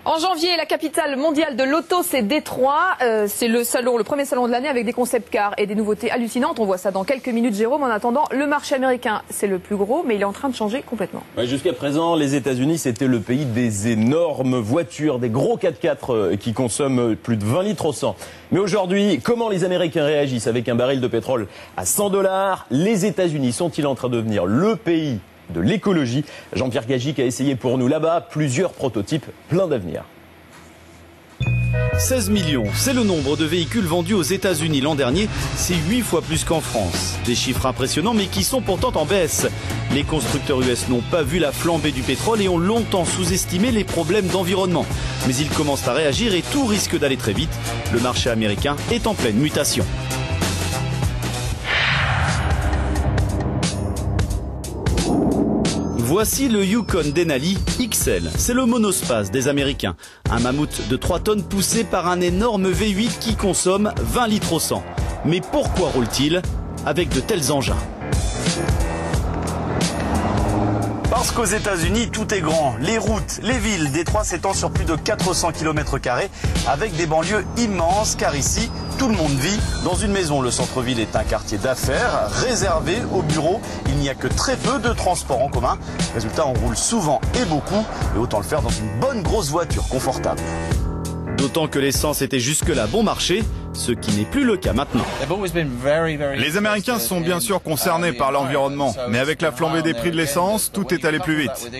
En janvier, la capitale mondiale de l'auto, c'est Détroit. C'est le premier salon de l'année avec des concept cars et des nouveautés hallucinantes. On voit ça dans quelques minutes, Jérôme. En attendant, le marché américain, c'est le plus gros, mais il est en train de changer complètement. Ouais, jusqu'à présent, les États-Unis, c'était le pays des énormes voitures, des gros 4x4 qui consomment plus de 20 litres au 100. Mais aujourd'hui, comment les Américains réagissent avec un baril de pétrole à 100 $? Les États-Unis sont-ils en train de devenir le pays de l'écologie? Jean-Pierre Gagic a essayé pour nous là-bas plusieurs prototypes pleins d'avenir. 16 millions, c'est le nombre de véhicules vendus aux États-Unis l'an dernier, c'est 8 fois plus qu'en France. Des chiffres impressionnants mais qui sont pourtant en baisse. Les constructeurs US n'ont pas vu la flambée du pétrole et ont longtemps sous-estimé les problèmes d'environnement. Mais ils commencent à réagir et tout risque d'aller très vite. Le marché américain est en pleine mutation. Voici le Yukon Denali XL, c'est le monospace des Américains. Un mammouth de 3 tonnes poussé par un énorme V8 qui consomme 20 litres au 100. Mais pourquoi roule-t-il avec de tels engins ? Parce qu'aux États-Unis, tout est grand. Les routes, les villes, Détroit s'étend sur plus de 400 km² avec des banlieues immenses, car ici, tout le monde vit dans une maison. Le centre-ville est un quartier d'affaires réservé aux bureaux. Il n'y a que très peu de transports en commun. Résultat, on roule souvent et beaucoup, et autant le faire dans une bonne grosse voiture confortable. D'autant que l'essence était jusque-là bon marché, ce qui n'est plus le cas maintenant. Les Américains sont bien sûr concernés par l'environnement, mais avec la flambée des prix de l'essence, tout est allé plus vite.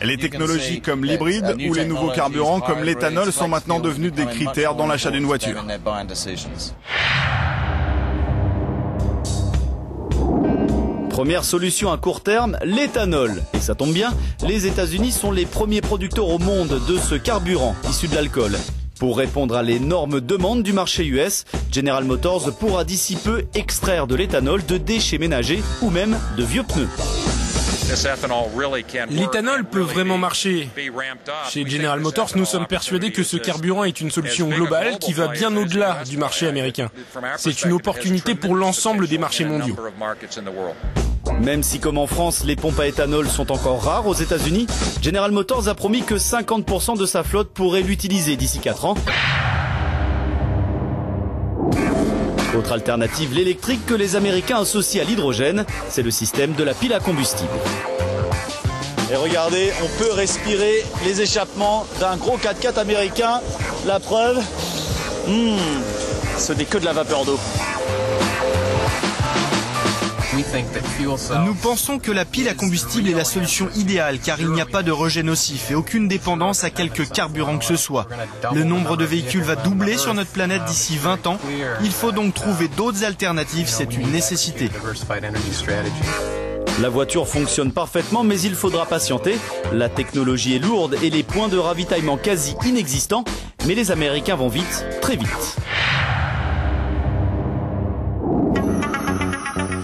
Les technologies comme l'hybride ou les nouveaux carburants comme l'éthanol sont maintenant devenus des critères dans l'achat d'une voiture. Première solution à court terme, l'éthanol. Et ça tombe bien, les États-Unis sont les premiers producteurs au monde de ce carburant issu de l'alcool. Pour répondre à l'énorme demande du marché US, General Motors pourra d'ici peu extraire de l'éthanol de déchets ménagers ou même de vieux pneus. L'éthanol peut vraiment marcher. Chez General Motors, nous sommes persuadés que ce carburant est une solution globale qui va bien au-delà du marché américain. C'est une opportunité pour l'ensemble des marchés mondiaux. Même si, comme en France, les pompes à éthanol sont encore rares aux États-Unis, General Motors a promis que 50% de sa flotte pourrait l'utiliser d'ici 4 ans. Autre alternative, l'électrique que les Américains associent à l'hydrogène, c'est le système de la pile à combustible. Et regardez, on peut respirer les échappements d'un gros 4x4 américain. La preuve, ce n'est que de la vapeur d'eau. Nous pensons que la pile à combustible est la solution idéale car il n'y a pas de rejet nocif et aucune dépendance à quelque carburant que ce soit. Le nombre de véhicules va doubler sur notre planète d'ici 20 ans. Il faut donc trouver d'autres alternatives, c'est une nécessité. La voiture fonctionne parfaitement, mais il faudra patienter. La technologie est lourde et les points de ravitaillement quasi inexistants. Mais les Américains vont vite, très vite.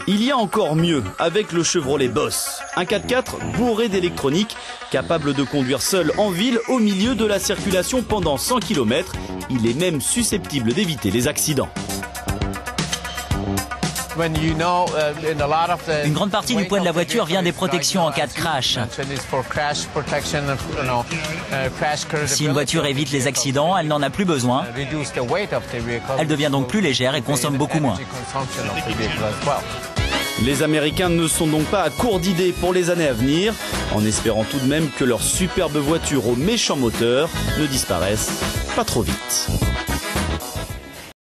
Il y a encore mieux avec le Chevrolet Boss. Un 4x4 bourré d'électronique, capable de conduire seul en ville au milieu de la circulation pendant 100 km. Il est même susceptible d'éviter les accidents. Une grande partie du poids de la voiture vient des protections en cas de crash. Si une voiture évite les accidents, elle n'en a plus besoin. Elle devient donc plus légère et consomme beaucoup moins. Les Américains ne sont donc pas à court d'idées pour les années à venir, en espérant tout de même que leurs superbes voitures aux méchants moteurs ne disparaissent pas trop vite.